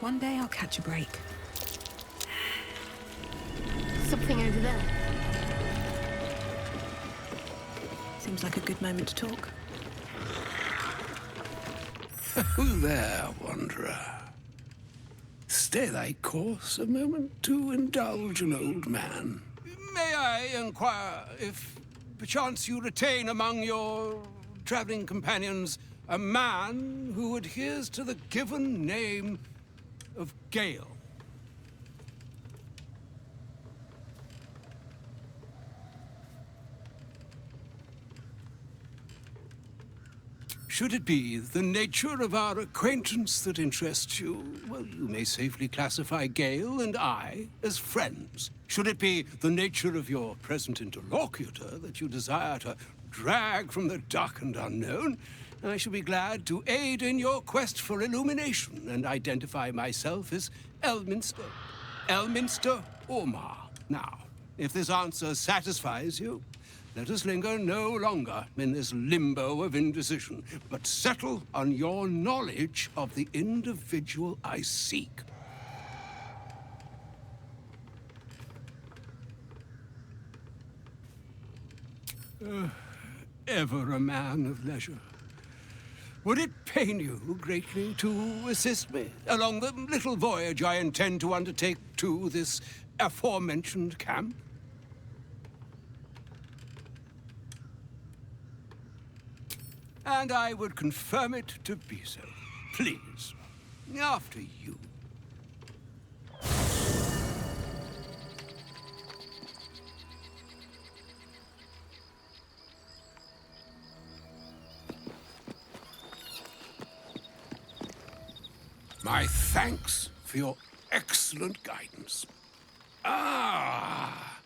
One day I'll catch a break. Something over there. Seems like a good moment to talk. Who there, wanderer? Stay thy course a moment to indulge an old man. May I inquire if perchance you retain among your traveling companions a man who adheres to the given name of Gale? Should it be the nature of our acquaintance that interests you, well, you may safely classify Gale and I as friends. Should it be the nature of your present interlocutor that you desire to drag from the dark and unknown, I shall be glad to aid in your quest for illumination and identify myself as Elminster Ormar. Now, if this answer satisfies you, let us linger no longer in this limbo of indecision, but settle on your knowledge of the individual I seek. Ever a man of leisure. Would it pain you greatly to assist me along the little voyage I intend to undertake to this aforementioned camp? And I would confirm it to be so. Please, after you. My thanks for your excellent guidance. Ah,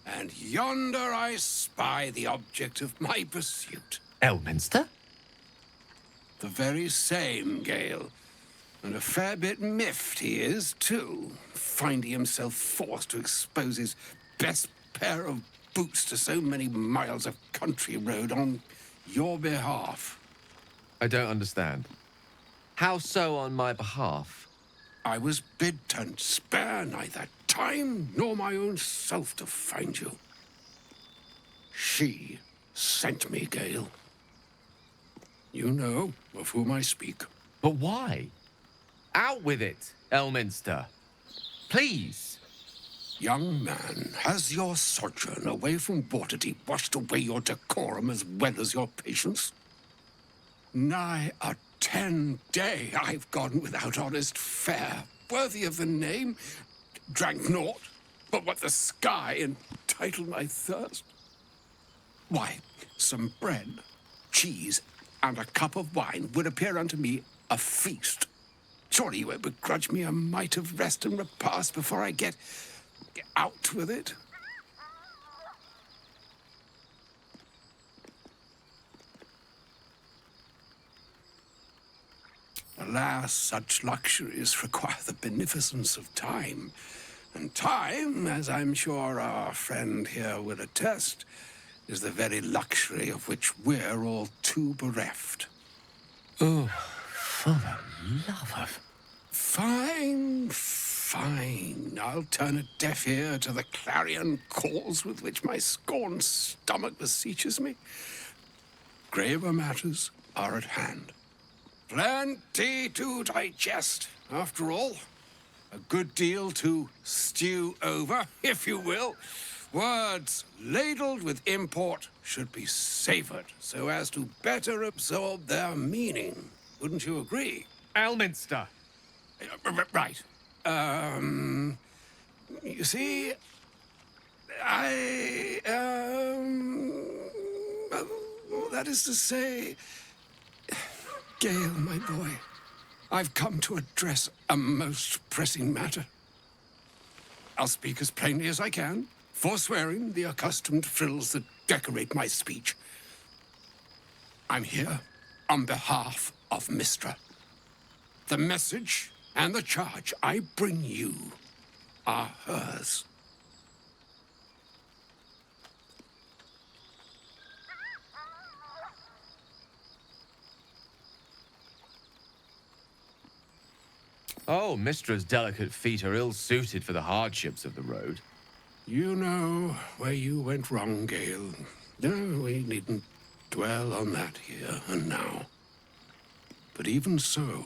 and yonder I spy the object of my pursuit. Elminster? The very same, Gale. And a fair bit miffed he is, too, finding himself forced to expose his best pair of boots to so many miles of country road on your behalf. I don't understand. How so on my behalf? I was bid to spare neither time nor my own self to find you. She sent me, Gale. You know of whom I speak. But why? Out with it, Elminster. Please. Young man, has your sojourn away from Waterdeep washed away your decorum as well as your patience? Nigh a 10-day I've gone without honest fare, worthy of the name, drank naught but what the sky entitled my thirst. Why, some bread, cheese, and a cup of wine would appear unto me a feast. Surely you won't begrudge me a mite of rest and repast before I get out with it? Alas, such luxuries require the beneficence of time. And time, as I'm sure our friend here will attest, is the very luxury of which we're all too bereft. Oh, for the love of... Fine, fine. I'll turn a deaf ear to the clarion calls with which my scorned stomach beseeches me. Graver matters are at hand. Plenty to digest, after all. A good deal to stew over, if you will. Words ladled with import should be savored so as to better absorb their meaning. Wouldn't you agree? Elminster! Right. You see, that is to say, Gale, my boy, I've come to address a most pressing matter. I'll speak as plainly as I can, forswearing the accustomed frills that decorate my speech. I'm here on behalf of Mistra. The message and the charge I bring you are hers. Oh, Mistra's delicate feet are ill-suited for the hardships of the road. You know where you went wrong, Gale. No, we needn't dwell on that here and now. But even so,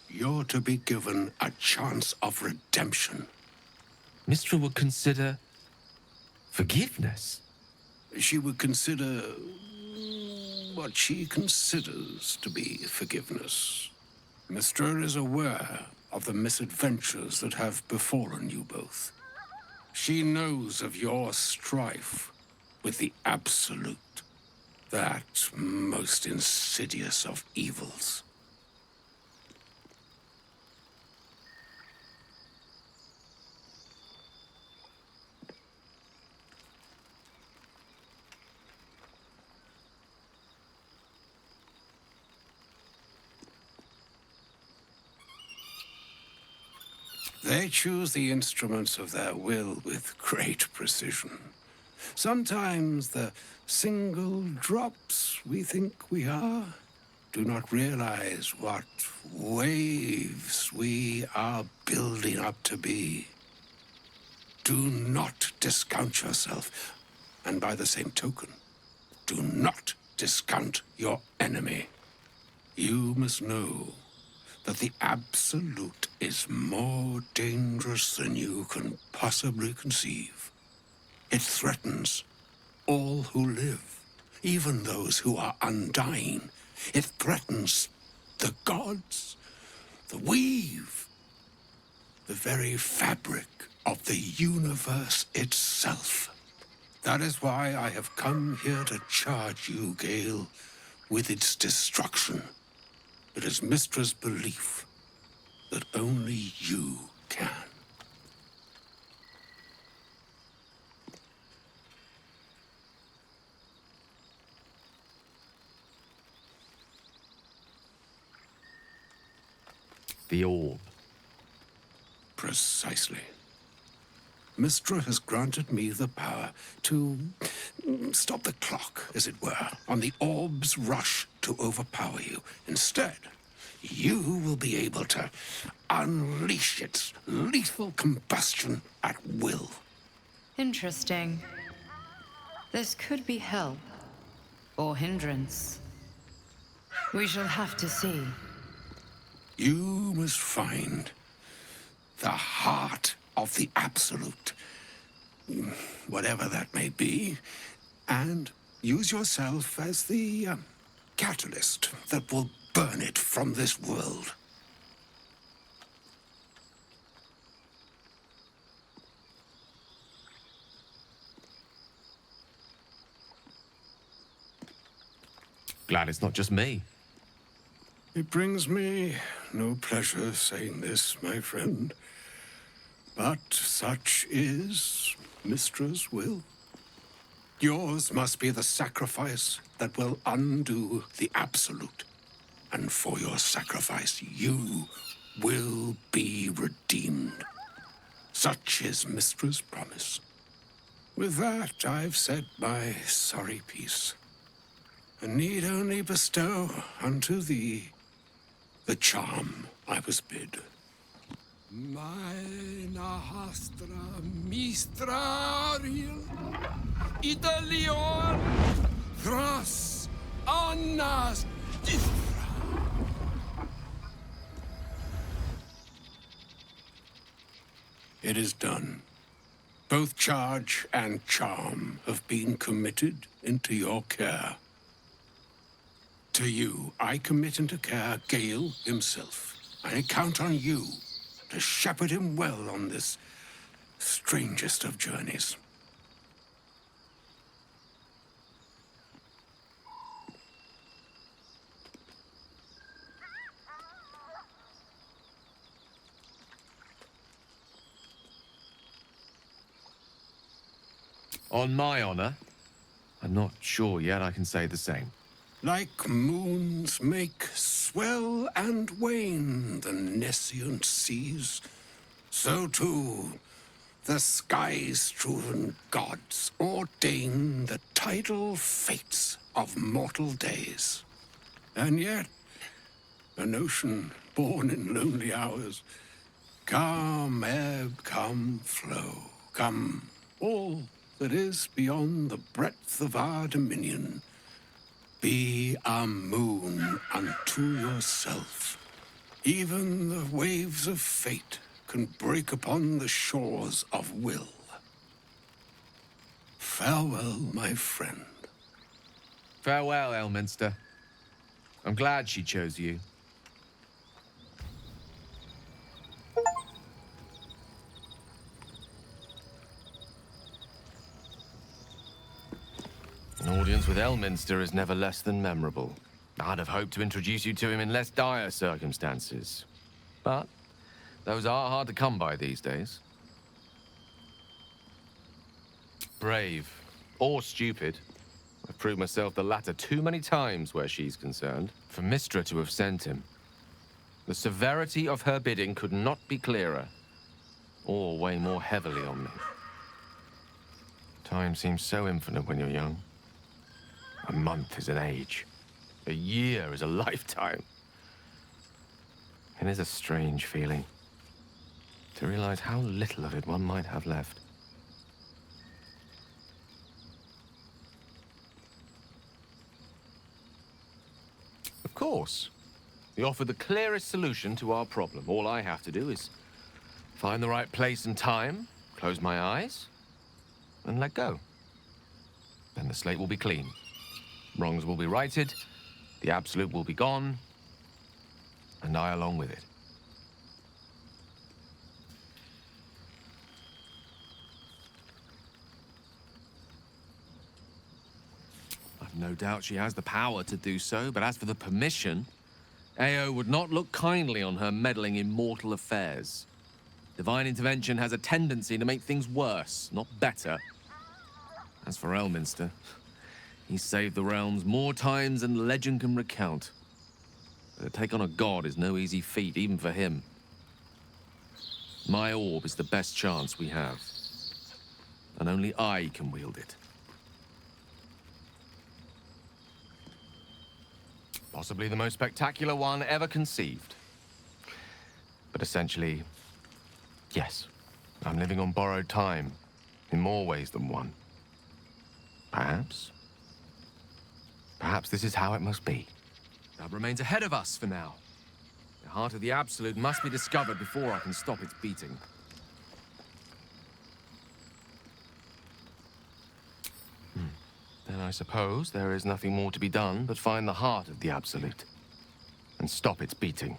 you're to be given a chance of redemption. Mistra would consider forgiveness. She would consider what she considers to be forgiveness. Mistra is aware of the misadventures that have befallen you both. She knows of your strife with the Absolute, that most insidious of evils. They choose the instruments of their will with great precision. Sometimes the single drops we think we are do not realize what waves we are building up to be. Do not discount yourself, and by the same token, do not discount your enemy. You must know that the Absolute is more dangerous than you can possibly conceive. It threatens all who live, even those who are undying. It threatens the gods, the weave, the very fabric of the universe itself. That is why I have come here to charge you, Gale, with its destruction. It is Mistra's belief that only you can. The orb. Precisely. Mistra has granted me the power to stop the clock, as it were, on the orb's rush to overpower you. Instead, you will be able to unleash its lethal combustion at will. Interesting. This could be help or hindrance. We shall have to see. You must find the heart of the Absolute, whatever that may be, and use yourself as the catalyst that will burn it from this world. Glad it's not just me. It brings me no pleasure saying this, my friend, but such is Mistra's will. Yours must be the sacrifice that will undo the Absolute. And for your sacrifice, you will be redeemed. Such is Mistra's promise. With that, I've said my sorry piece, and need only bestow unto thee the charm I was bid. Mina hastra mistrariel Italior thras annas distra. It is done. Both charge and charm have been committed into your care. To you, I commit into care Gale himself. I count on you to shepherd him well on this strangest of journeys. On my honor, I'm not sure yet I can say the same. Like moons make swell and wane the nescient seas, so too the sky-strewn gods ordain the tidal fates of mortal days. And yet, An ocean born in lonely hours. Come, ebb, come, flow. Come, all that is beyond the breadth of our dominion. Be a moon unto yourself. Even the waves of fate can break upon the shores of will. Farewell, my friend. Farewell, Elminster. I'm glad she chose you. An audience with Elminster is never less than memorable. I'd have hoped to introduce you to him in less dire circumstances. But those are hard to come by these days. Brave or stupid. I've proved myself the latter too many times where she's concerned, for Mystra to have sent him. The severity of her bidding could not be clearer, or weigh more heavily on me. Time seems so infinite when you're young. A month is an age. A year is a lifetime. It is a strange feeling, to realize how little of it one might have left. Of course. You offer the clearest solution to our problem. All I have to do is find the right place and time, close my eyes, and let go. Then the slate will be clean. Wrongs will be righted, the absolute will be gone, and I along with it. I've no doubt she has the power to do so, but as for the permission, Ao would not look kindly on her meddling in mortal affairs. Divine intervention has a tendency to make things worse, not better. As for Elminster, he's saved the realms more times than legend can recount. But to take on a god is no easy feat, even for him. My orb is the best chance we have. And only I can wield it. Possibly the most spectacular one ever conceived. But essentially, yes, I'm living on borrowed time, in more ways than one. Perhaps this is how it must be. That remains ahead of us for now. The heart of the Absolute must be discovered before I can stop its beating. Then I suppose there is nothing more to be done but find the heart of the Absolute and stop its beating.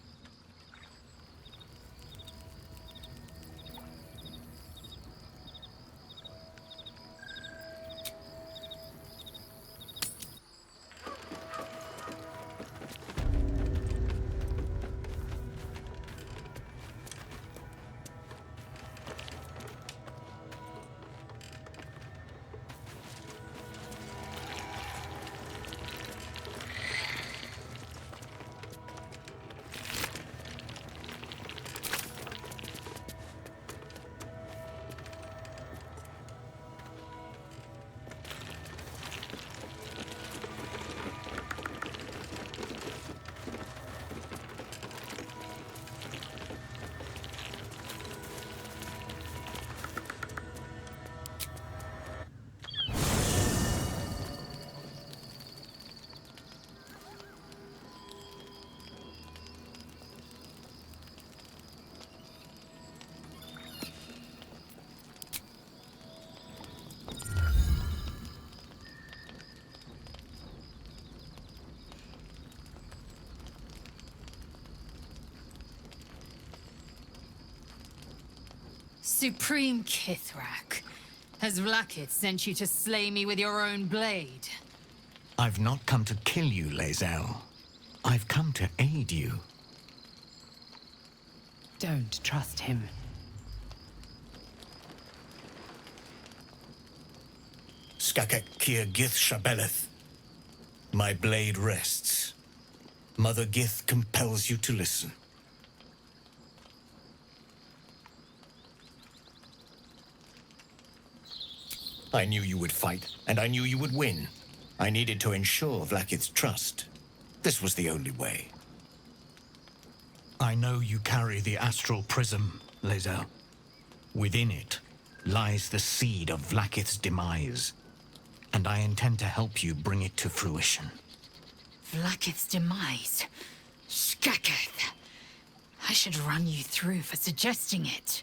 Supreme Kithrak, has Vlaakith sent you to slay me with your own blade? I've not come to kill you, Lae'zel. I've come to aid you. Don't trust him. Skakek Kir Gith Shabeleth. My blade rests. Mother Gith compels you to listen. I knew you would fight, and I knew you would win. I needed to ensure Vlaakith's trust. This was the only way. I know you carry the astral prism, Lae'zel. Within it lies the seed of Vlaakith's demise, and I intend to help you bring it to fruition. Vlaakith's demise? Skaketh! I should run you through for suggesting it.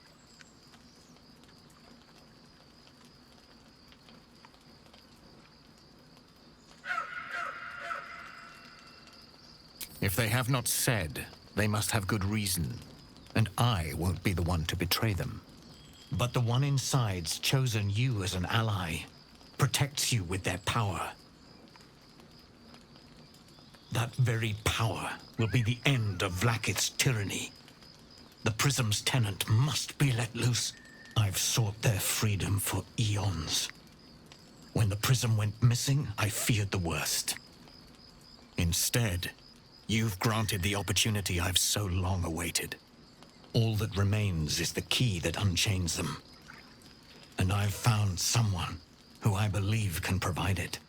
If they have not said, they must have good reason, and I won't be the one to betray them. But the one inside's chosen you as an ally, protects you with their power. That very power will be the end of Vlaakith's tyranny. The Prism's tenant must be let loose. I've sought their freedom for eons. When the Prism went missing, I feared the worst. Instead, you've granted the opportunity I've so long awaited. All that remains is the key that unchains them. And I've found someone who I believe can provide it.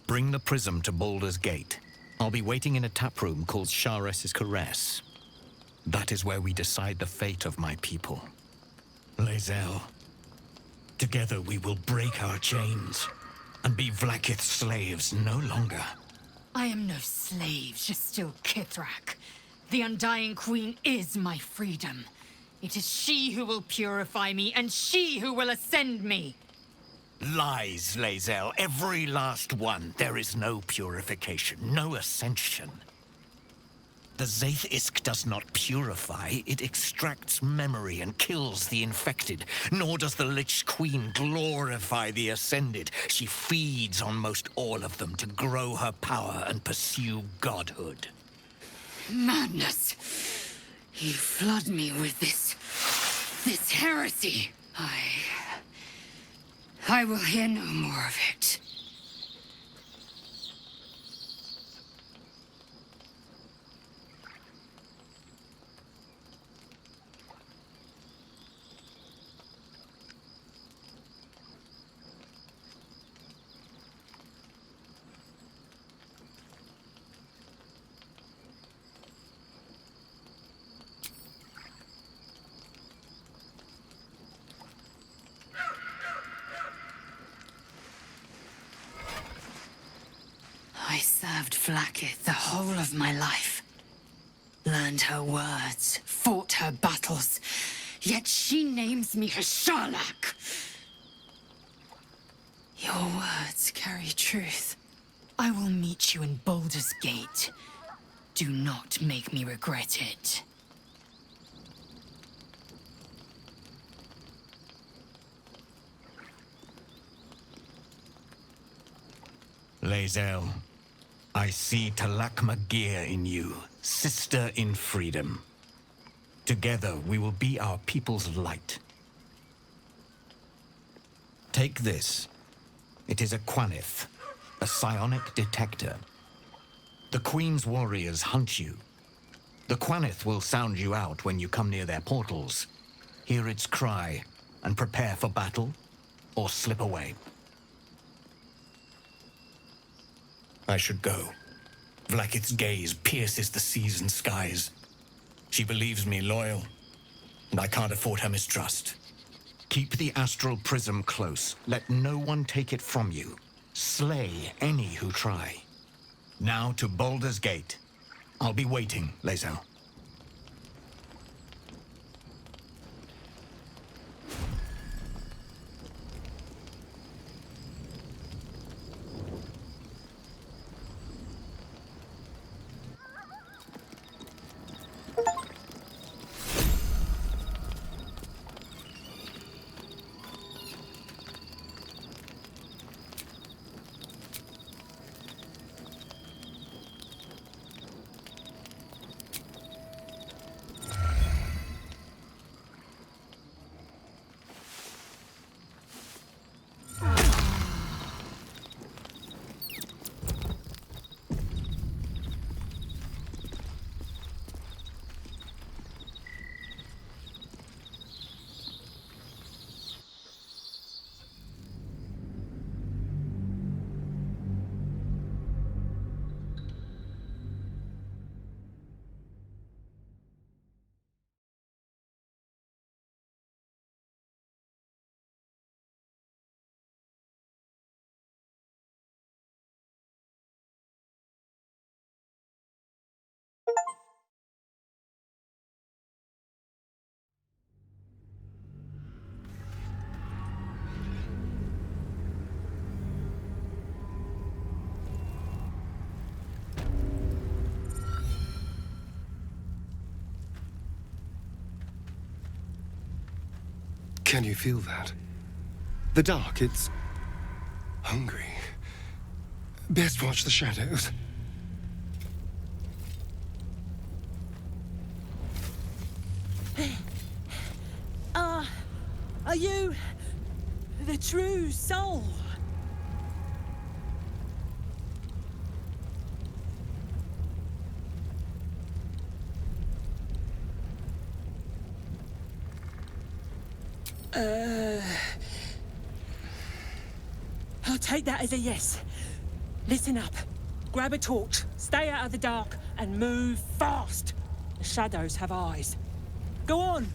Bring the Prism to Baldur's Gate. I'll be waiting in a taproom called Sharess's Caress. That is where we decide the fate of my people. Lae'zel, together we will break our chains and be Vlaakith's slaves no longer. I am no slave, just still Kithrak. The Undying Queen is my freedom. It is she who will purify me, and she who will ascend me. Lies, Lae'zel, every last one. There is no purification, no ascension. The Zaith Isk does not purify, it extracts memory and kills the infected. Nor does the Lich Queen glorify the ascended. She feeds on most all of them to grow her power and pursue godhood. Madness! You flood me with this heresy. I will hear no more of it. I served Vlaakith the whole of my life. Learned her words, fought her battles, yet she names me her Sharlak. Your words carry truth. I will meet you in Baldur's Gate. Do not make me regret it. Lae'zel, I see Talakma Gear in you, sister in freedom. Together we will be our people's light. Take this. It is a Quanith, a psionic detector. The Queen's warriors hunt you. The Quanith will sound you out when you come near their portals. Hear its cry and prepare for battle, or slip away. I should go. Vlaakith's gaze pierces the seas and skies. She believes me loyal, and I can't afford her mistrust. Keep the astral prism close. Let no one take it from you. Slay any who try. Now to Baldur's Gate. I'll be waiting, Lae'zel. Can you feel that? The dark, it's hungry. Best watch the shadows. Are you the true soul? I'll take that as a yes. Listen up. Grab a torch, stay out of the dark, and move fast. The shadows have eyes. Go on!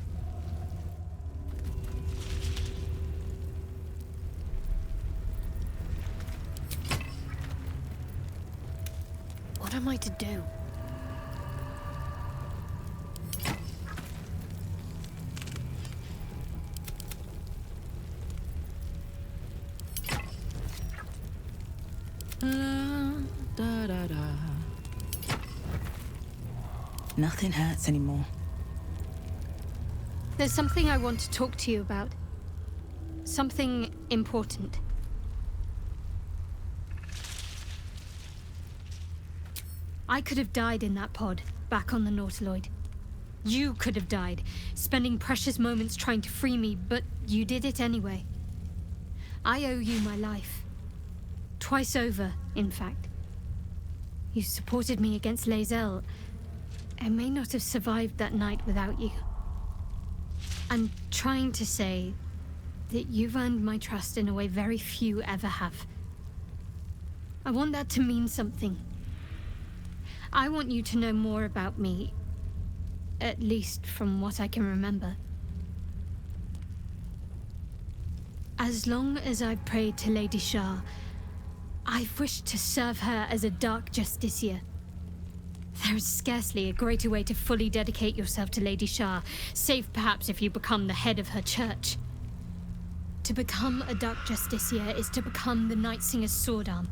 What am I to do? Nothing hurts anymore. There's something I want to talk to you about. Something important. I could have died in that pod, back on the Nautiloid. You could have died, spending precious moments trying to free me, but you did it anyway. I owe you my life. Twice over, in fact. You supported me against Lae'zel. I may not have survived that night without you. I'm trying to say that you've earned my trust in a way very few ever have. I want that to mean something. I want you to know more about me, at least from what I can remember. As long as I've prayed to Lady Shah, I've wished to serve her as a Dark Justiciar. There is scarcely a greater way to fully dedicate yourself to Lady Shah, save perhaps if you become the head of her church. To become a Dark Justiciar is to become the Night Singer's sword arm,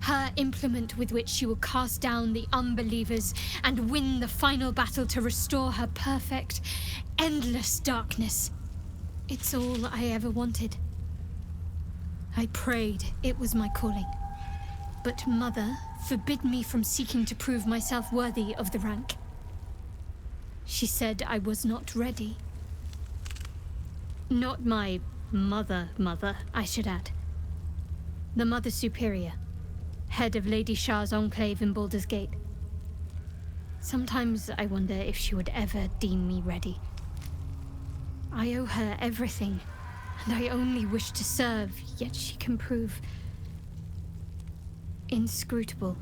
her implement with which she will cast down the unbelievers and win the final battle to restore her perfect, endless darkness. It's all I ever wanted. I prayed it was my calling. But Mother forbid me from seeking to prove myself worthy of the rank. She said I was not ready. Not my mother, I should add. The Mother Superior, head of Lady Shah's enclave in Baldur's Gate. Sometimes I wonder if she would ever deem me ready. I owe her everything, and I only wish to serve, yet she can prove inscrutable.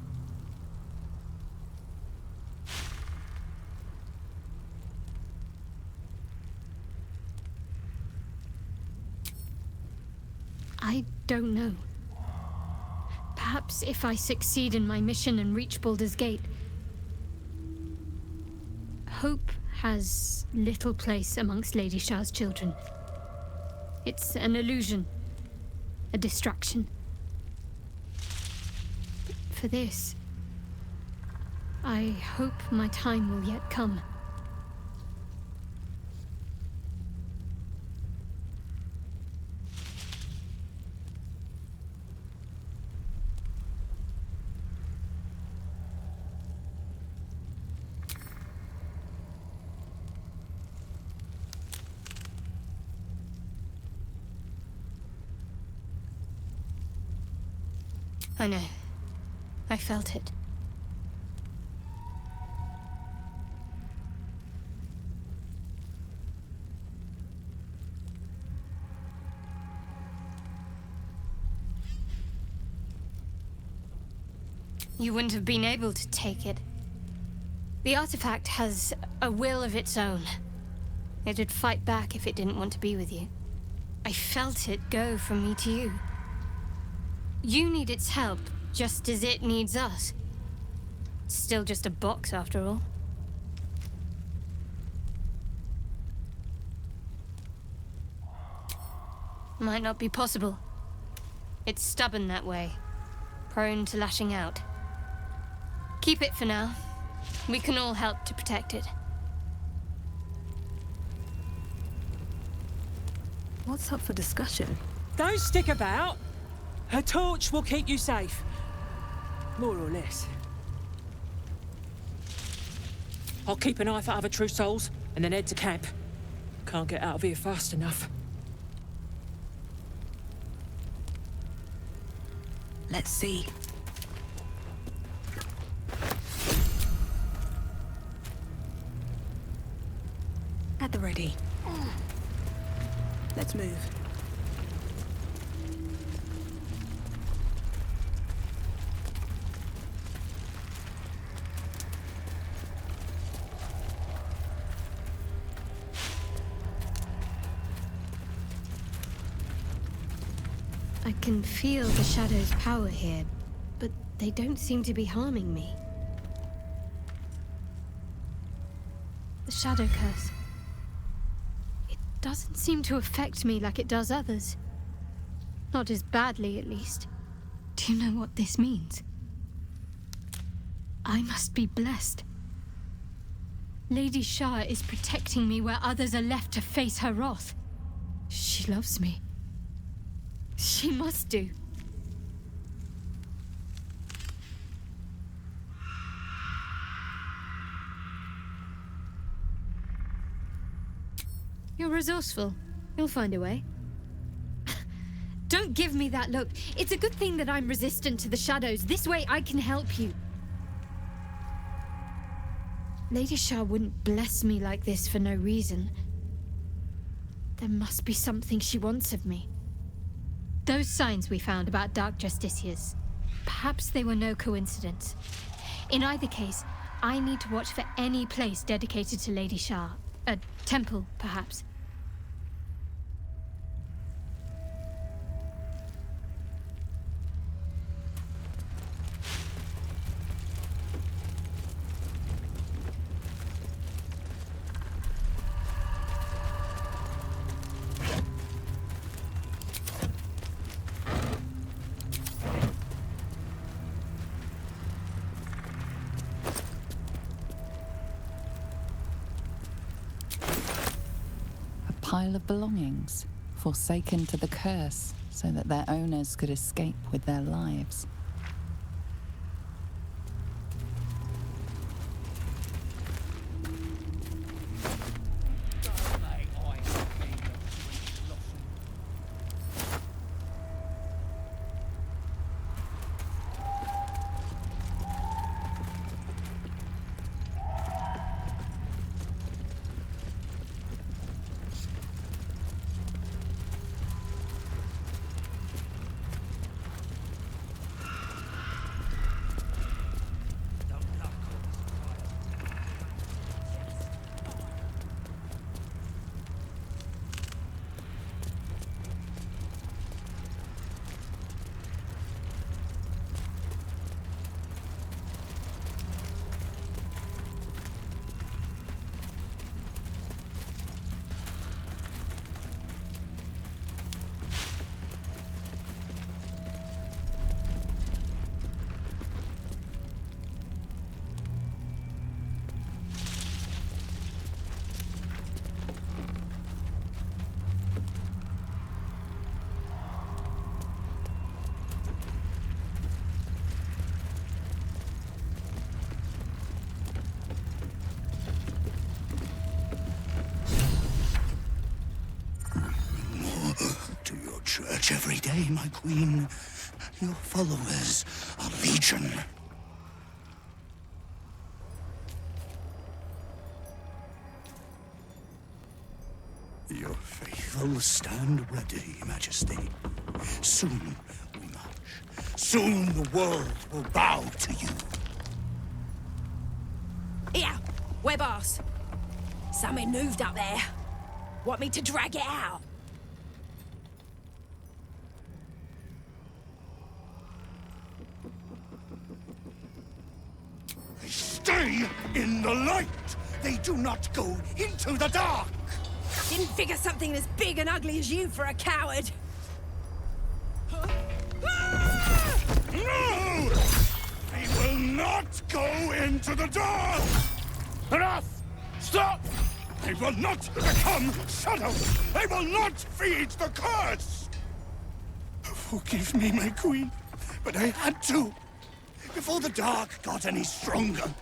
I don't know. Perhaps if I succeed in my mission and reach Baldur's Gate. Hope has little place amongst Lady Shah's children. It's an illusion, a distraction. For this, I hope my time will yet come. I know. I felt it. You wouldn't have been able to take it. The artifact has a will of its own. It'd fight back if it didn't want to be with you. I felt it go from me to you. You need its help, just as it needs us. It's still just a box, after all. Might not be possible. It's stubborn that way, prone to lashing out. Keep it for now. We can all help to protect it. What's up for discussion? Don't stick about. Her torch will keep you safe. More or less. I'll keep an eye for other true souls, and then head to camp. Can't get out of here fast enough. Let's see. At the ready. Let's move. I can feel the shadow's power here, but they don't seem to be harming me. The shadow curse. It doesn't seem to affect me like it does others. Not as badly, at least. Do you know what this means? I must be blessed. Lady Shah is protecting me where others are left to face her wrath. She loves me. She must do. You're resourceful. You'll find a way. Don't give me that look. It's a good thing that I'm resistant to the shadows. This way I can help you. Lady Shah wouldn't bless me like this for no reason. There must be something she wants of me. Those signs we found about Dark Justiciars, perhaps they were no coincidence. In either case, I need to watch for any place dedicated to Lady Shah. A temple, perhaps. Pile of belongings, forsaken to the curse so that their owners could escape with their lives. Church every day, my queen. Your followers are legion. Your faithful stand ready, Majesty. Soon we march. Soon the world will bow to you. Here, web ass. Something moved up there. Want me to drag it out? Stay in the light! They do not go into the dark! Didn't figure something as big and ugly as you for a coward. No! They will not go into the dark! Enough! Stop! They will not become shadows! They will not feed the curse! Forgive me, my queen, but I had to, before the dark got any stronger.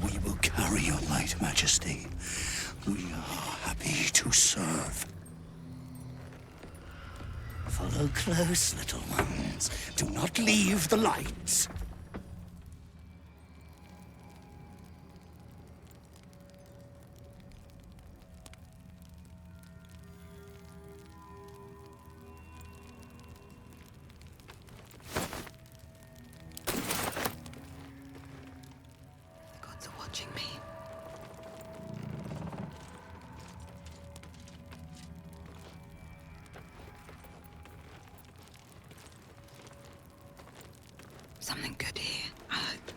We will carry your light, Majesty. We are happy to serve. Follow close, little ones. Do not leave the lights. Gods are watching me. Something good here, I hope.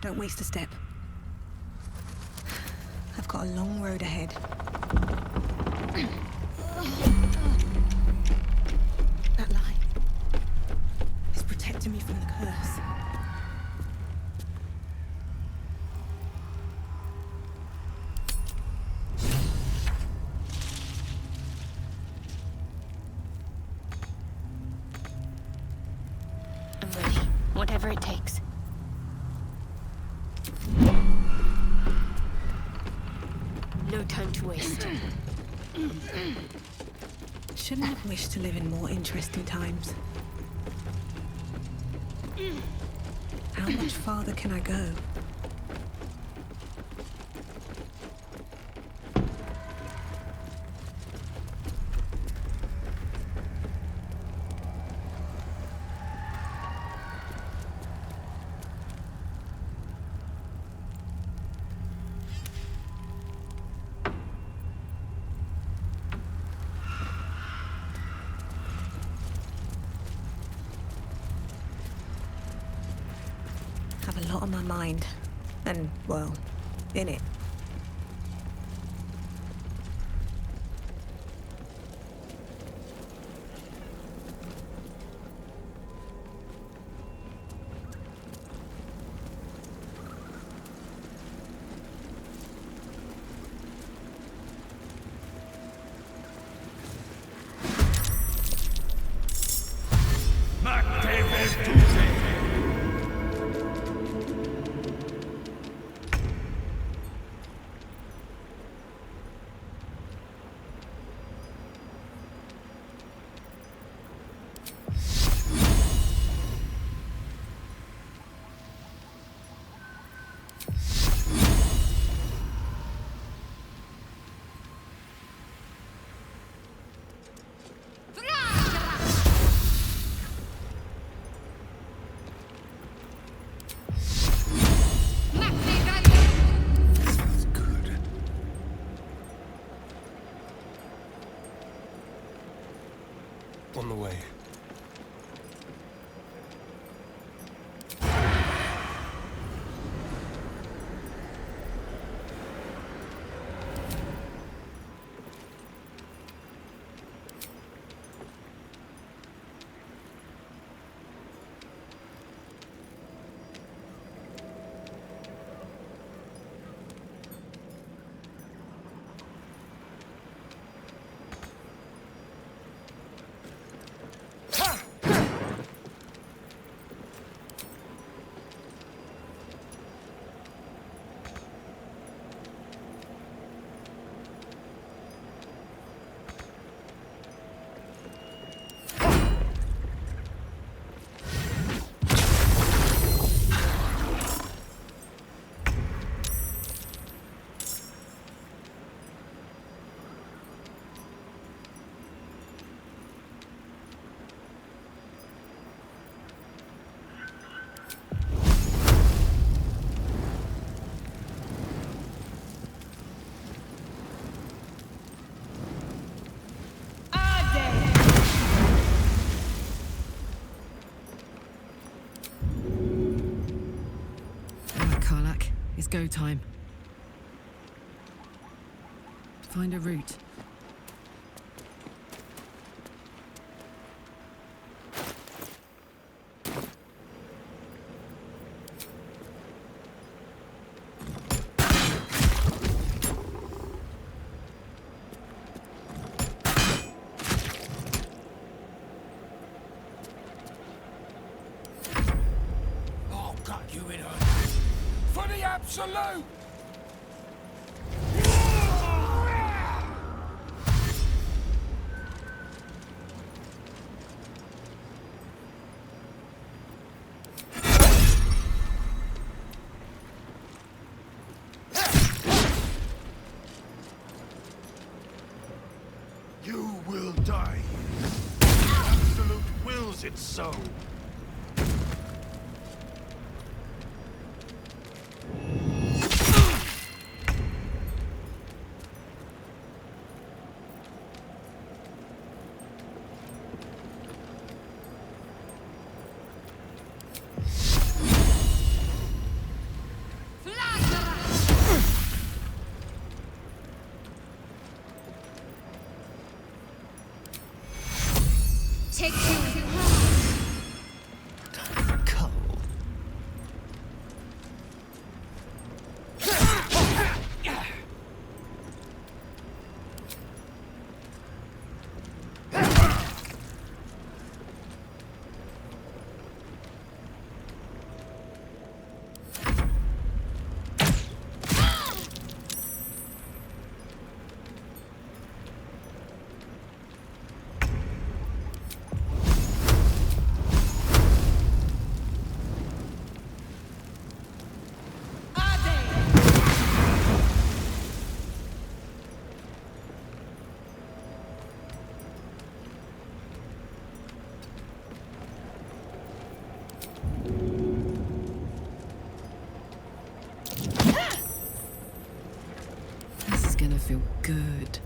Don't waste a step. I've got a long road ahead. That light is protecting me from the curse. I'm ready. Whatever it takes. No time to waste. Shouldn't have wished to live in more interesting times. How much farther can I go? have a lot on my mind. And, well, in it. On the way. It's go time. Find a route. I'll cut you in half. For the absolute! You will die. Absolute wills it so. Take you. This is gonna feel good.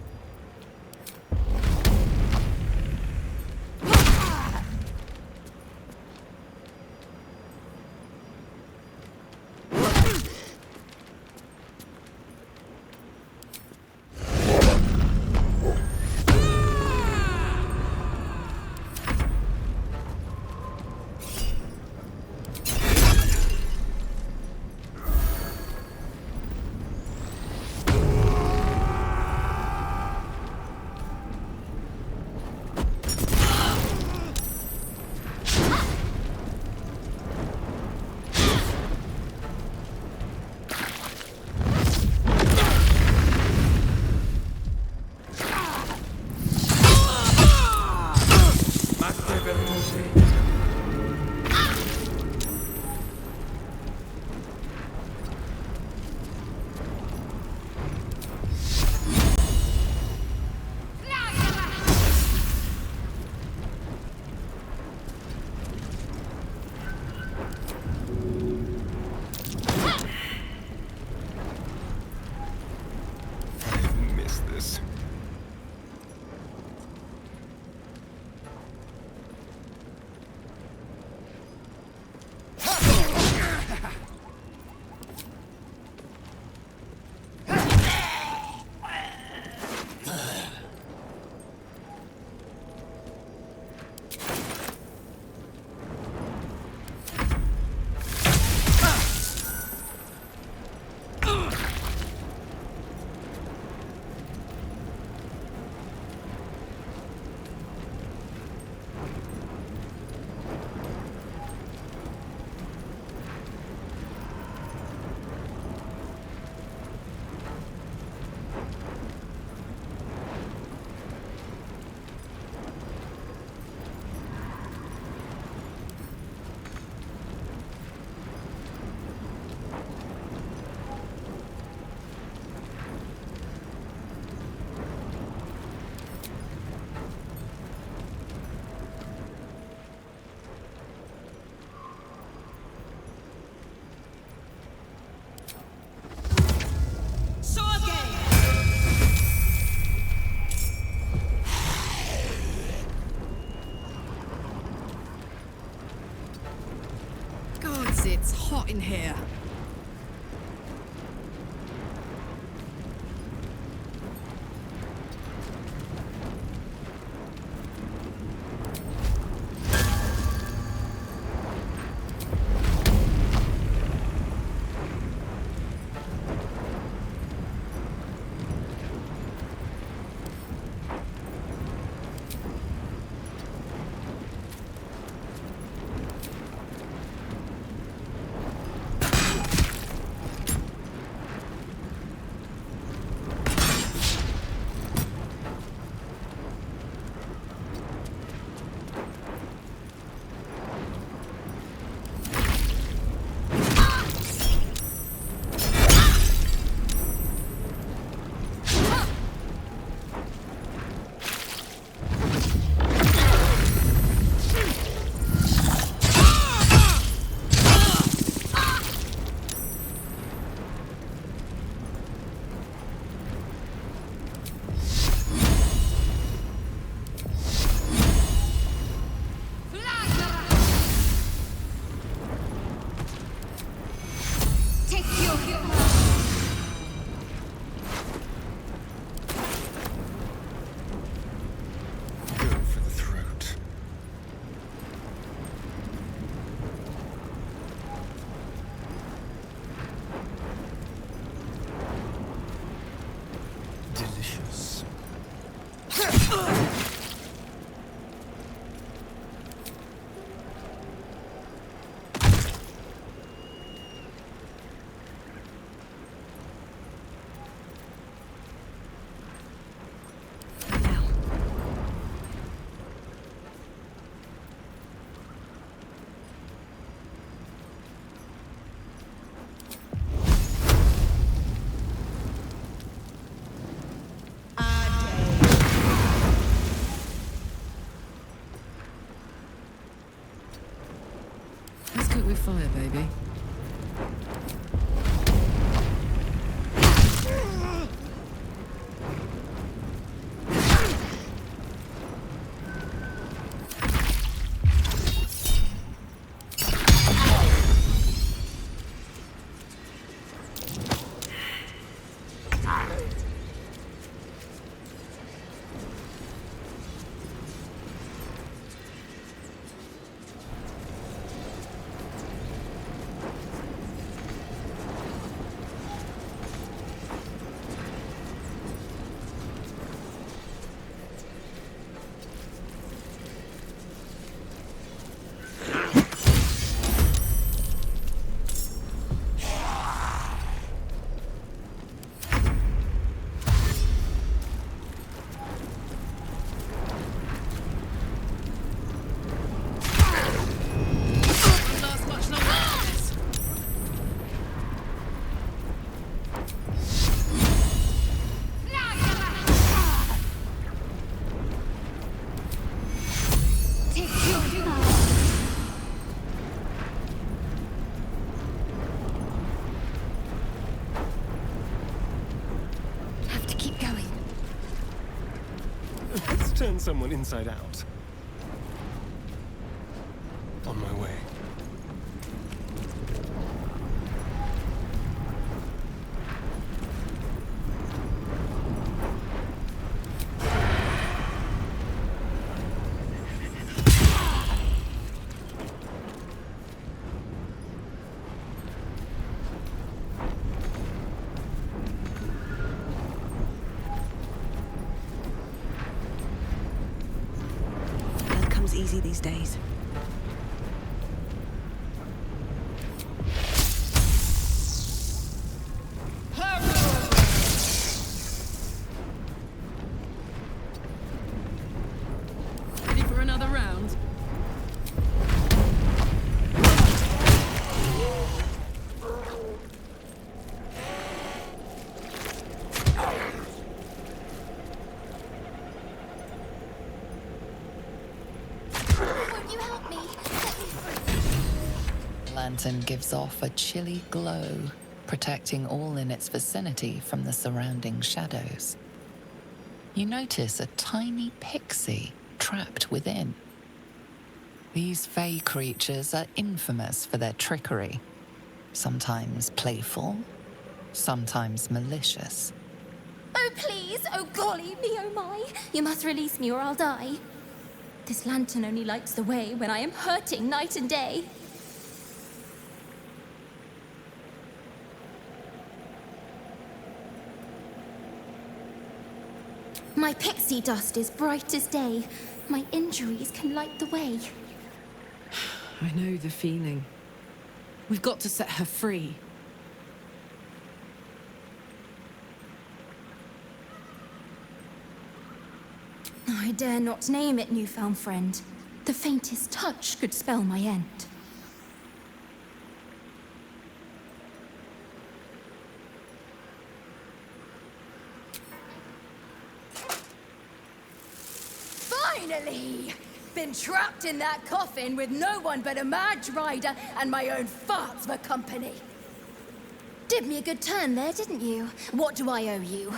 It's hot in here. With fire, baby. Turn someone inside out. On my way. Easy these days. Ready for another round? Lantern gives off a chilly glow, protecting all in its vicinity from the surrounding shadows. You notice a tiny pixie trapped within. These fey creatures are infamous for their trickery. Sometimes playful, sometimes malicious. Oh, please! Oh, golly me, oh my! You must release me or I'll die. This lantern only lights the way when I am hurting night and day. My pixie dust is bright as day. My injuries can light the way. I know the feeling. We've got to set her free. I dare not name it, newfound friend. The faintest touch could spell my end. Finally! Been trapped in that coffin with no one but a mad rider and my own farts for company. Did me a good turn there, didn't you? What do I owe you?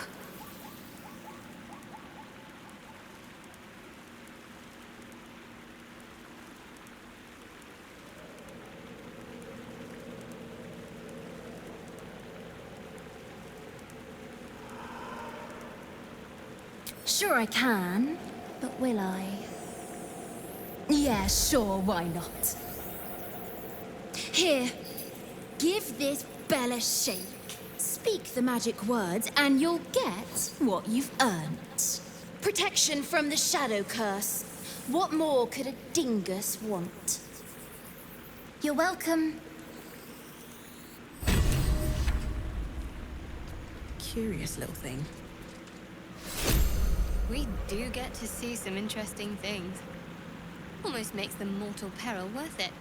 Sure I can, but will I? Yeah, sure, why not? Here, give this bell a shake. Speak the magic words and you'll get what you've earned. Protection from the shadow curse. What more could a dingus want? You're welcome. Curious little thing. We do get to see some interesting things. Almost makes the mortal peril worth it.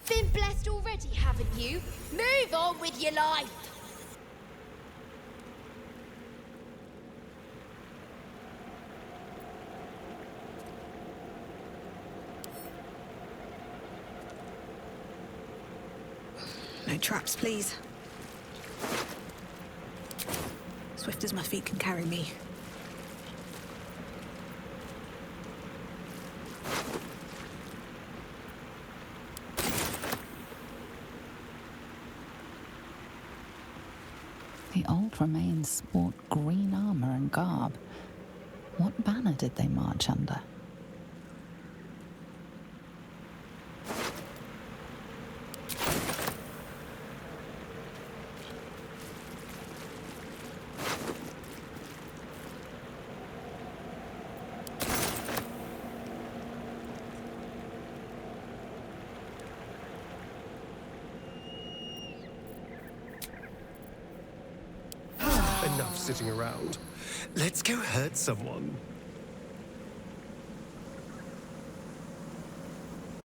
Been blessed already, haven't you? Move on with your life! No traps, please. Swift as my feet can carry me. The old remains sport green armor and garb. What banner did they march under? Enough sitting around. Let's go hurt someone.